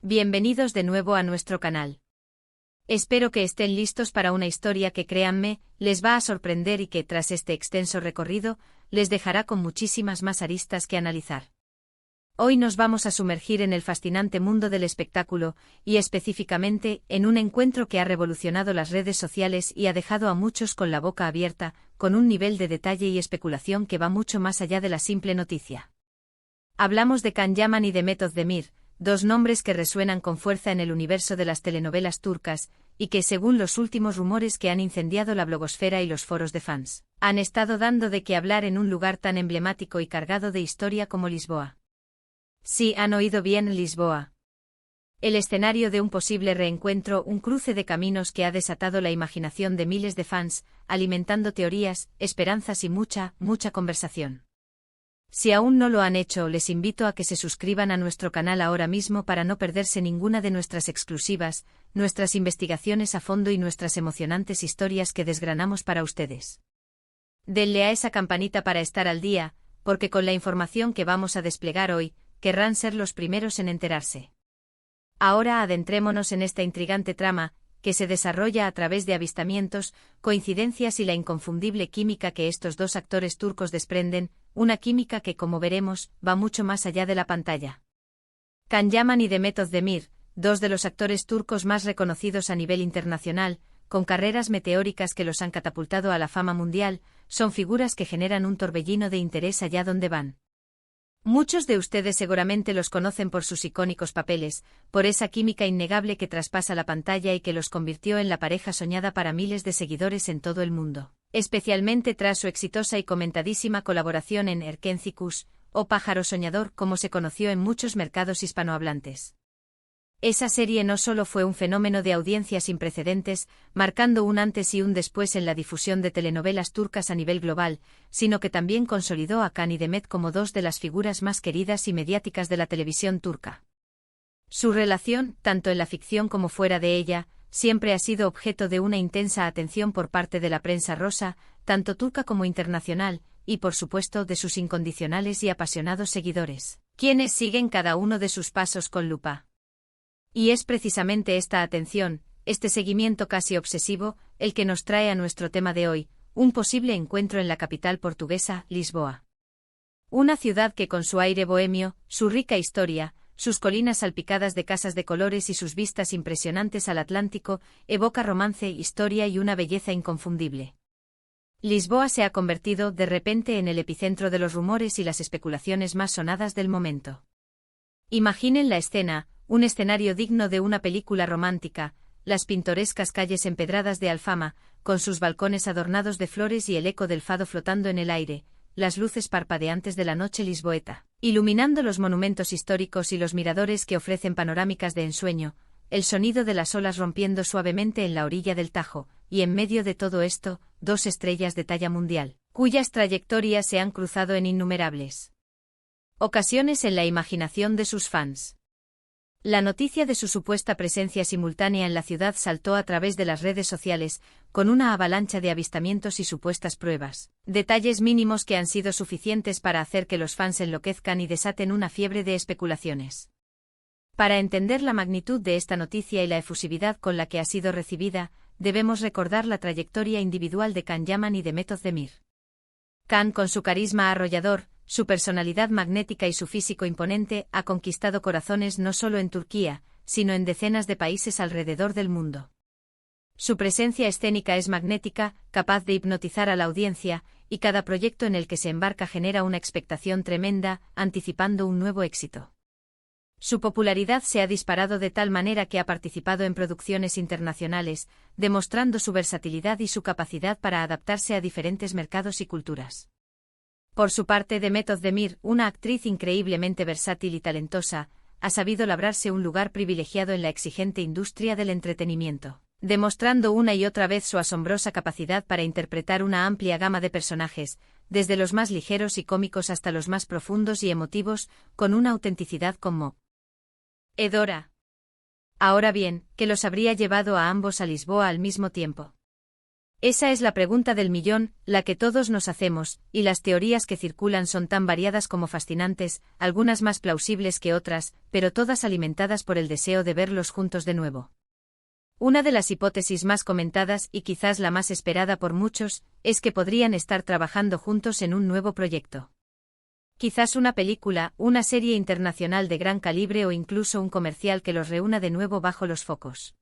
Bienvenidos de nuevo a nuestro canal. Espero que estén listos para una historia que, créanme, les va a sorprender y que, tras este extenso recorrido, les dejará con muchísimas más aristas que analizar. Hoy nos vamos a sumergir en el fascinante mundo del espectáculo, y específicamente, en un encuentro que ha revolucionado las redes sociales y ha dejado a muchos con la boca abierta, con un nivel de detalle y especulación que va mucho más allá de la simple noticia. Hablamos de Can Yaman y Demet Özdemir, dos nombres que resuenan con fuerza en el universo de las telenovelas turcas, y que, según los últimos rumores que han incendiado la blogosfera y los foros de fans, han estado dando de qué hablar en un lugar tan emblemático y cargado de historia como Lisboa. Sí, han oído bien, Lisboa. El escenario de un posible reencuentro, un cruce de caminos que ha desatado la imaginación de miles de fans, alimentando teorías, esperanzas y mucha conversación. Si aún no lo han hecho, les invito a que se suscriban a nuestro canal ahora mismo para no perderse ninguna de nuestras exclusivas, nuestras investigaciones a fondo y nuestras emocionantes historias que desgranamos para ustedes. Denle a esa campanita para estar al día, porque con la información que vamos a desplegar hoy, querrán ser los primeros en enterarse. Ahora adentrémonos en esta intrigante trama, que se desarrolla a través de avistamientos, coincidencias y la inconfundible química que estos dos actores turcos desprenden, una química que, como veremos, va mucho más allá de la pantalla. Can Yaman y Demet Özdemir, dos de los actores turcos más reconocidos a nivel internacional, con carreras meteóricas que los han catapultado a la fama mundial, son figuras que generan un torbellino de interés allá donde van. Muchos de ustedes seguramente los conocen por sus icónicos papeles, por esa química innegable que traspasa la pantalla y que los convirtió en la pareja soñada para miles de seguidores en todo el mundo, especialmente tras su exitosa y comentadísima colaboración en Erkenci Kuş, o Pájaro Soñador, como se conoció en muchos mercados hispanohablantes. Esa serie no solo fue un fenómeno de audiencia sin precedentes, marcando un antes y un después en la difusión de telenovelas turcas a nivel global, sino que también consolidó a Can y Demet como dos de las figuras más queridas y mediáticas de la televisión turca. Su relación, tanto en la ficción como fuera de ella, siempre ha sido objeto de una intensa atención por parte de la prensa rosa, tanto turca como internacional, y por supuesto de sus incondicionales y apasionados seguidores, quienes siguen cada uno de sus pasos con lupa. Y es precisamente esta atención, este seguimiento casi obsesivo, el que nos trae a nuestro tema de hoy, un posible encuentro en la capital portuguesa, Lisboa. Una ciudad que con su aire bohemio, su rica historia, sus colinas salpicadas de casas de colores y sus vistas impresionantes al Atlántico, evoca romance, historia y una belleza inconfundible. Lisboa se ha convertido de repente en el epicentro de los rumores y las especulaciones más sonadas del momento. Imaginen la escena, un escenario digno de una película romántica, las pintorescas calles empedradas de Alfama, con sus balcones adornados de flores y el eco del fado flotando en el aire, las luces parpadeantes de la noche lisboeta, iluminando los monumentos históricos y los miradores que ofrecen panorámicas de ensueño, el sonido de las olas rompiendo suavemente en la orilla del Tajo, y en medio de todo esto, dos estrellas de talla mundial, cuyas trayectorias se han cruzado en innumerables ocasiones en la imaginación de sus fans. La noticia de su supuesta presencia simultánea en la ciudad saltó a través de las redes sociales, con una avalancha de avistamientos y supuestas pruebas, detalles mínimos que han sido suficientes para hacer que los fans enloquezcan y desaten una fiebre de especulaciones. Para entender la magnitud de esta noticia y la efusividad con la que ha sido recibida, debemos recordar la trayectoria individual de Can Yaman y Demet Özdemir. Can, con su carisma arrollador, su personalidad magnética y su físico imponente, ha conquistado corazones no solo en Turquía, sino en decenas de países alrededor del mundo. Su presencia escénica es magnética, capaz de hipnotizar a la audiencia, y cada proyecto en el que se embarca genera una expectación tremenda, anticipando un nuevo éxito. Su popularidad se ha disparado de tal manera que ha participado en producciones internacionales, demostrando su versatilidad y su capacidad para adaptarse a diferentes mercados y culturas. Por su parte, Demet Özdemir, una actriz increíblemente versátil y talentosa, ha sabido labrarse un lugar privilegiado en la exigente industria del entretenimiento, demostrando una y otra vez su asombrosa capacidad para interpretar una amplia gama de personajes, desde los más ligeros y cómicos hasta los más profundos y emotivos, con una autenticidad conmovedora. Ahora bien, ¿qué los habría llevado a ambos a Lisboa al mismo tiempo? Esa es la pregunta del millón, la que todos nos hacemos, y las teorías que circulan son tan variadas como fascinantes, algunas más plausibles que otras, pero todas alimentadas por el deseo de verlos juntos de nuevo. Una de las hipótesis más comentadas y quizás la más esperada por muchos, es que podrían estar trabajando juntos en un nuevo proyecto. Quizás una película, una serie internacional de gran calibre o incluso un comercial que los reúna de nuevo bajo los focos.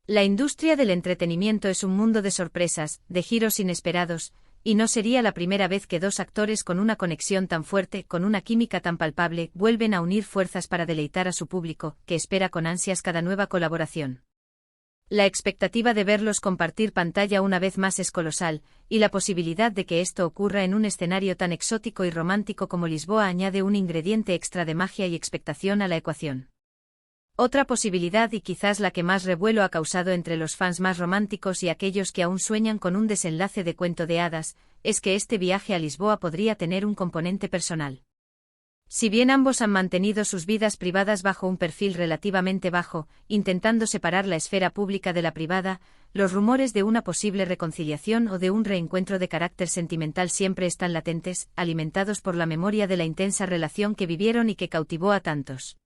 La industria del entretenimiento es un mundo de sorpresas, de giros inesperados, y no sería la primera vez que dos actores con una conexión tan fuerte, con una química tan palpable, vuelven a unir fuerzas para deleitar a su público, que espera con ansias cada nueva colaboración. La expectativa de verlos compartir pantalla una vez más es colosal, y la posibilidad de que esto ocurra en un escenario tan exótico y romántico como Lisboa añade un ingrediente extra de magia y expectación a la ecuación. Otra posibilidad y quizás la que más revuelo ha causado entre los fans más románticos y aquellos que aún sueñan con un desenlace de cuento de hadas, es que este viaje a Lisboa podría tener un componente personal. Si bien ambos han mantenido sus vidas privadas bajo un perfil relativamente bajo, intentando separar la esfera pública de la privada, los rumores de una posible reconciliación o de un reencuentro de carácter sentimental siempre están latentes, alimentados por la memoria de la intensa relación que vivieron y que cautivó a tantos.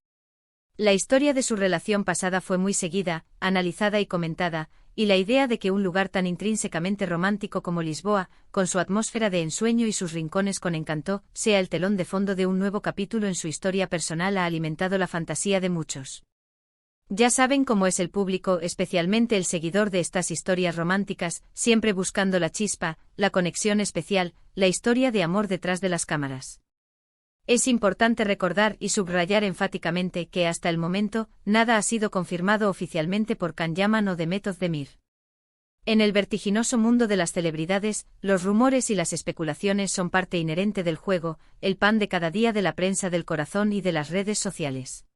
La historia de su relación pasada fue muy seguida, analizada y comentada, y la idea de que un lugar tan intrínsecamente romántico como Lisboa, con su atmósfera de ensueño y sus rincones con encanto, sea el telón de fondo de un nuevo capítulo en su historia personal ha alimentado la fantasía de muchos. Ya saben cómo es el público, especialmente el seguidor de estas historias románticas, siempre buscando la chispa, la conexión especial, la historia de amor detrás de las cámaras. Es importante recordar y subrayar enfáticamente que hasta el momento, nada ha sido confirmado oficialmente por Can Yaman o Demet Özdemir. En el vertiginoso mundo de las celebridades, los rumores y las especulaciones son parte inherente del juego, el pan de cada día de la prensa del corazón y de las redes sociales.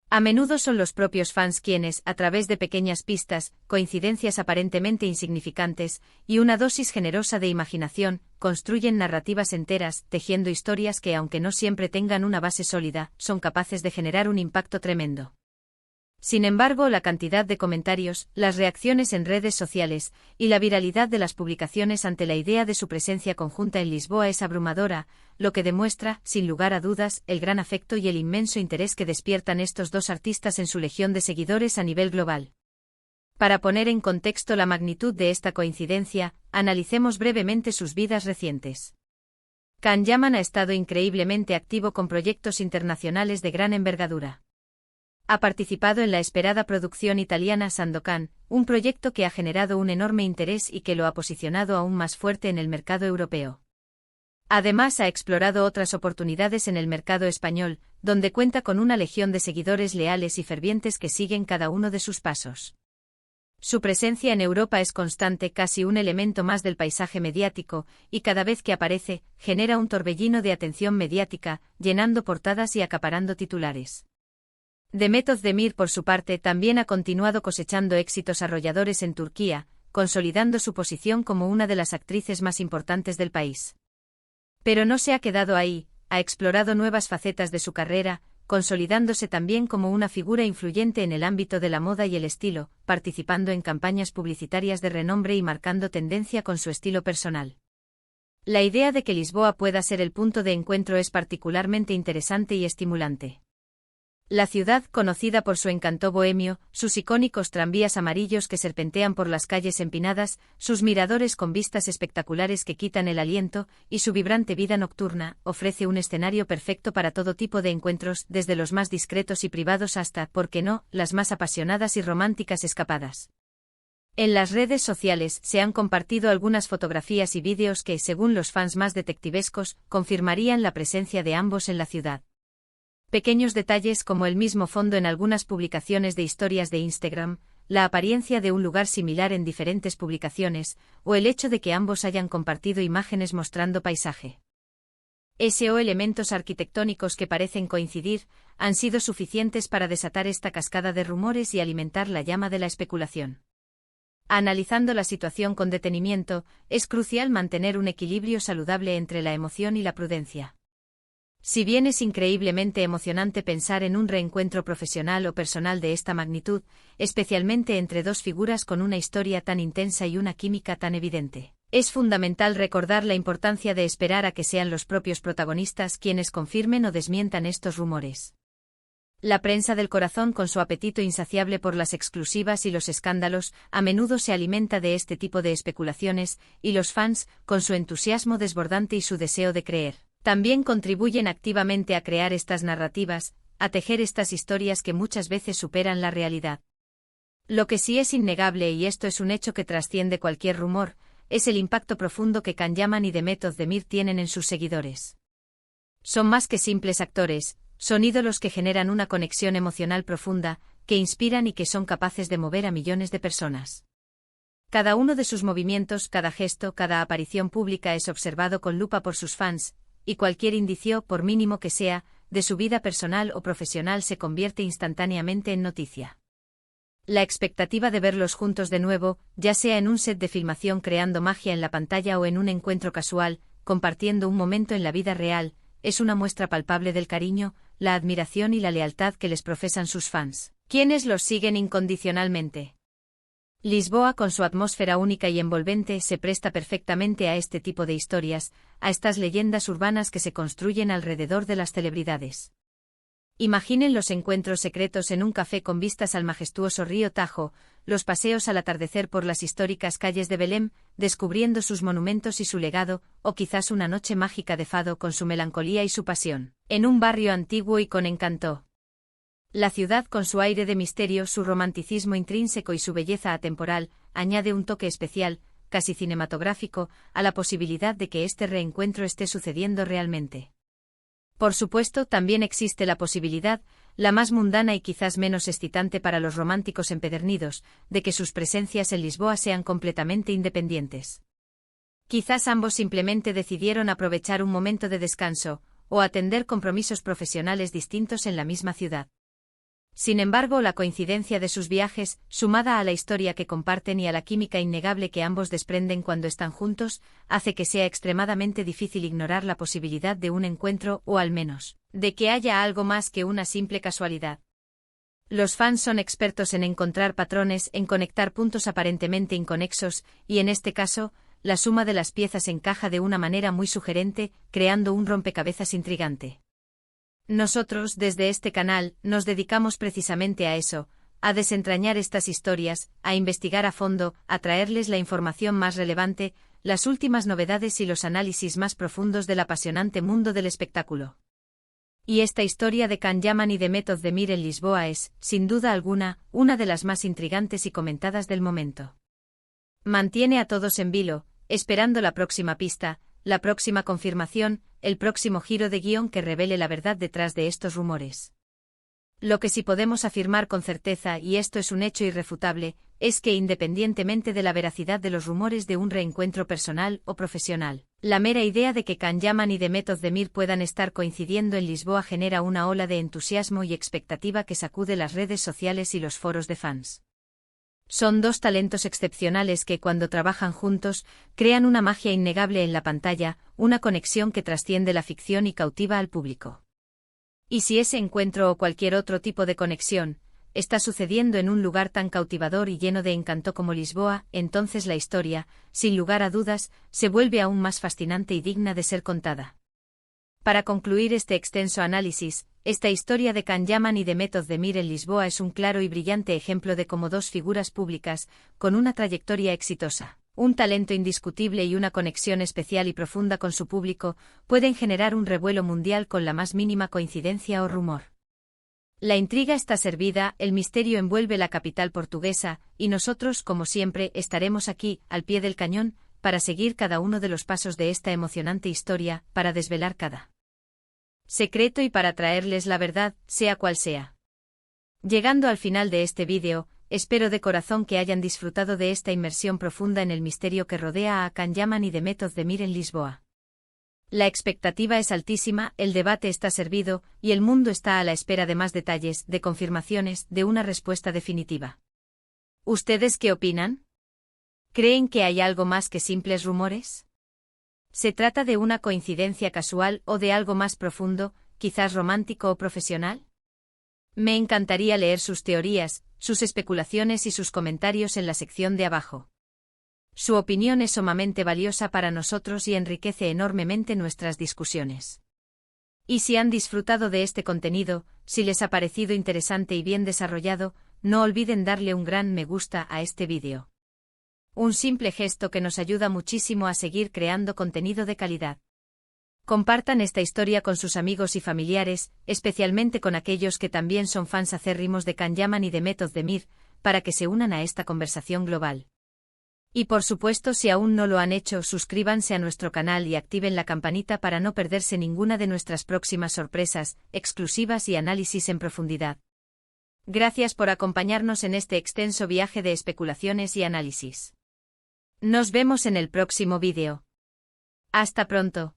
A menudo son los propios fans quienes, a través de pequeñas pistas, coincidencias aparentemente insignificantes, y una dosis generosa de imaginación, construyen narrativas enteras, tejiendo historias que, aunque no siempre tengan una base sólida, son capaces de generar un impacto tremendo. Sin embargo, la cantidad de comentarios, las reacciones en redes sociales, y la viralidad de las publicaciones ante la idea de su presencia conjunta en Lisboa es abrumadora, lo que demuestra, sin lugar a dudas, el gran afecto y el inmenso interés que despiertan estos dos artistas en su legión de seguidores a nivel global. Para poner en contexto la magnitud de esta coincidencia, analicemos brevemente sus vidas recientes. Can Yaman ha estado increíblemente activo con proyectos internacionales de gran envergadura. Ha participado en la esperada producción italiana Sandokan, un proyecto que ha generado un enorme interés y que lo ha posicionado aún más fuerte en el mercado europeo. Además, ha explorado otras oportunidades en el mercado español, donde cuenta con una legión de seguidores leales y fervientes que siguen cada uno de sus pasos. Su presencia en Europa es constante, casi un elemento más del paisaje mediático, y cada vez que aparece, genera un torbellino de atención mediática, llenando portadas y acaparando titulares. Demet Özdemir, por su parte, también ha continuado cosechando éxitos arrolladores en Turquía, consolidando su posición como una de las actrices más importantes del país. Pero no se ha quedado ahí, ha explorado nuevas facetas de su carrera, consolidándose también como una figura influyente en el ámbito de la moda y el estilo, participando en campañas publicitarias de renombre y marcando tendencia con su estilo personal. La idea de que Lisboa pueda ser el punto de encuentro es particularmente interesante y estimulante. La ciudad, conocida por su encanto bohemio, sus icónicos tranvías amarillos que serpentean por las calles empinadas, sus miradores con vistas espectaculares que quitan el aliento, y su vibrante vida nocturna, ofrece un escenario perfecto para todo tipo de encuentros, desde los más discretos y privados hasta, ¿por qué no?, las más apasionadas y románticas escapadas. En las redes sociales se han compartido algunas fotografías y vídeos que, según los fans más detectivescos, confirmarían la presencia de ambos en la ciudad. Pequeños detalles como el mismo fondo en algunas publicaciones de historias de Instagram, la apariencia de un lugar similar en diferentes publicaciones, o el hecho de que ambos hayan compartido imágenes mostrando paisaje. O elementos arquitectónicos que parecen coincidir, han sido suficientes para desatar esta cascada de rumores y alimentar la llama de la especulación. Analizando la situación con detenimiento, es crucial mantener un equilibrio saludable entre la emoción y la prudencia. Si bien es increíblemente emocionante pensar en un reencuentro profesional o personal de esta magnitud, especialmente entre dos figuras con una historia tan intensa y una química tan evidente, es fundamental recordar la importancia de esperar a que sean los propios protagonistas quienes confirmen o desmientan estos rumores. La prensa del corazón, con su apetito insaciable por las exclusivas y los escándalos, a menudo se alimenta de este tipo de especulaciones, y los fans, con su entusiasmo desbordante y su deseo de creer, también contribuyen activamente a crear estas narrativas, a tejer estas historias que muchas veces superan la realidad. Lo que sí es innegable, y esto es un hecho que trasciende cualquier rumor, es el impacto profundo que Can Yaman y Demet Özdemir tienen en sus seguidores. Son más que simples actores, son ídolos que generan una conexión emocional profunda, que inspiran y que son capaces de mover a millones de personas. Cada uno de sus movimientos, cada gesto, cada aparición pública es observado con lupa por sus fans, y cualquier indicio, por mínimo que sea, de su vida personal o profesional se convierte instantáneamente en noticia. La expectativa de verlos juntos de nuevo, ya sea en un set de filmación creando magia en la pantalla o en un encuentro casual, compartiendo un momento en la vida real, es una muestra palpable del cariño, la admiración y la lealtad que les profesan sus fans, quienes los siguen incondicionalmente. Lisboa, con su atmósfera única y envolvente, se presta perfectamente a este tipo de historias, a estas leyendas urbanas que se construyen alrededor de las celebridades. Imaginen los encuentros secretos en un café con vistas al majestuoso río Tajo, los paseos al atardecer por las históricas calles de Belém, descubriendo sus monumentos y su legado, o quizás una noche mágica de fado con su melancolía y su pasión, en un barrio antiguo y con encanto. La ciudad, con su aire de misterio, su romanticismo intrínseco y su belleza atemporal, añade un toque especial, casi cinematográfico, a la posibilidad de que este reencuentro esté sucediendo realmente. Por supuesto, también existe la posibilidad, la más mundana y quizás menos excitante para los románticos empedernidos, de que sus presencias en Lisboa sean completamente independientes. Quizás ambos simplemente decidieron aprovechar un momento de descanso, o atender compromisos profesionales distintos en la misma ciudad. Sin embargo, la coincidencia de sus viajes, sumada a la historia que comparten y a la química innegable que ambos desprenden cuando están juntos, hace que sea extremadamente difícil ignorar la posibilidad de un encuentro o, al menos, de que haya algo más que una simple casualidad. Los fans son expertos en encontrar patrones, en conectar puntos aparentemente inconexos, y en este caso, la suma de las piezas encaja de una manera muy sugerente, creando un rompecabezas intrigante. Nosotros, desde este canal, nos dedicamos precisamente a eso, a desentrañar estas historias, a investigar a fondo, a traerles la información más relevante, las últimas novedades y los análisis más profundos del apasionante mundo del espectáculo. Y esta historia de Can Yaman y Demet Özdemir en Lisboa es, sin duda alguna, una de las más intrigantes y comentadas del momento. Mantiene a todos en vilo, esperando la próxima pista, la próxima confirmación, el próximo giro de guión que revele la verdad detrás de estos rumores. Lo que sí podemos afirmar con certeza, y esto es un hecho irrefutable, es que independientemente de la veracidad de los rumores de un reencuentro personal o profesional, la mera idea de que Can Yaman y Demet Özdemir puedan estar coincidiendo en Lisboa genera una ola de entusiasmo y expectativa que sacude las redes sociales y los foros de fans. Son dos talentos excepcionales que, cuando trabajan juntos, crean una magia innegable en la pantalla, una conexión que trasciende la ficción y cautiva al público. Y si ese encuentro o cualquier otro tipo de conexión está sucediendo en un lugar tan cautivador y lleno de encanto como Lisboa, entonces la historia, sin lugar a dudas, se vuelve aún más fascinante y digna de ser contada. Para concluir este extenso análisis, esta historia de Can Yaman y Demet Özdemir en Lisboa es un claro y brillante ejemplo de cómo dos figuras públicas, con una trayectoria exitosa, un talento indiscutible y una conexión especial y profunda con su público, pueden generar un revuelo mundial con la más mínima coincidencia o rumor. La intriga está servida, el misterio envuelve la capital portuguesa, y nosotros, como siempre, estaremos aquí, al pie del cañón, para seguir cada uno de los pasos de esta emocionante historia, para desvelar cada secreto y para traerles la verdad, sea cual sea. Llegando al final de este vídeo, espero de corazón que hayan disfrutado de esta inmersión profunda en el misterio que rodea a Can Yaman y Demet Özdemir en Lisboa. La expectativa es altísima, el debate está servido, y el mundo está a la espera de más detalles, de confirmaciones, de una respuesta definitiva. ¿Ustedes qué opinan? ¿Creen que hay algo más que simples rumores? ¿Se trata de una coincidencia casual o de algo más profundo, quizás romántico o profesional? Me encantaría leer sus teorías, sus especulaciones y sus comentarios en la sección de abajo. Su opinión es sumamente valiosa para nosotros y enriquece enormemente nuestras discusiones. Y si han disfrutado de este contenido, si les ha parecido interesante y bien desarrollado, no olviden darle un gran me gusta a este vídeo. Un simple gesto que nos ayuda muchísimo a seguir creando contenido de calidad. Compartan esta historia con sus amigos y familiares, especialmente con aquellos que también son fans acérrimos de Can Yaman y de Method de Mir, para que se unan a esta conversación global. Y por supuesto, si aún no lo han hecho, suscríbanse a nuestro canal y activen la campanita para no perderse ninguna de nuestras próximas sorpresas, exclusivas y análisis en profundidad. Gracias por acompañarnos en este extenso viaje de especulaciones y análisis. Nos vemos en el próximo vídeo. Hasta pronto.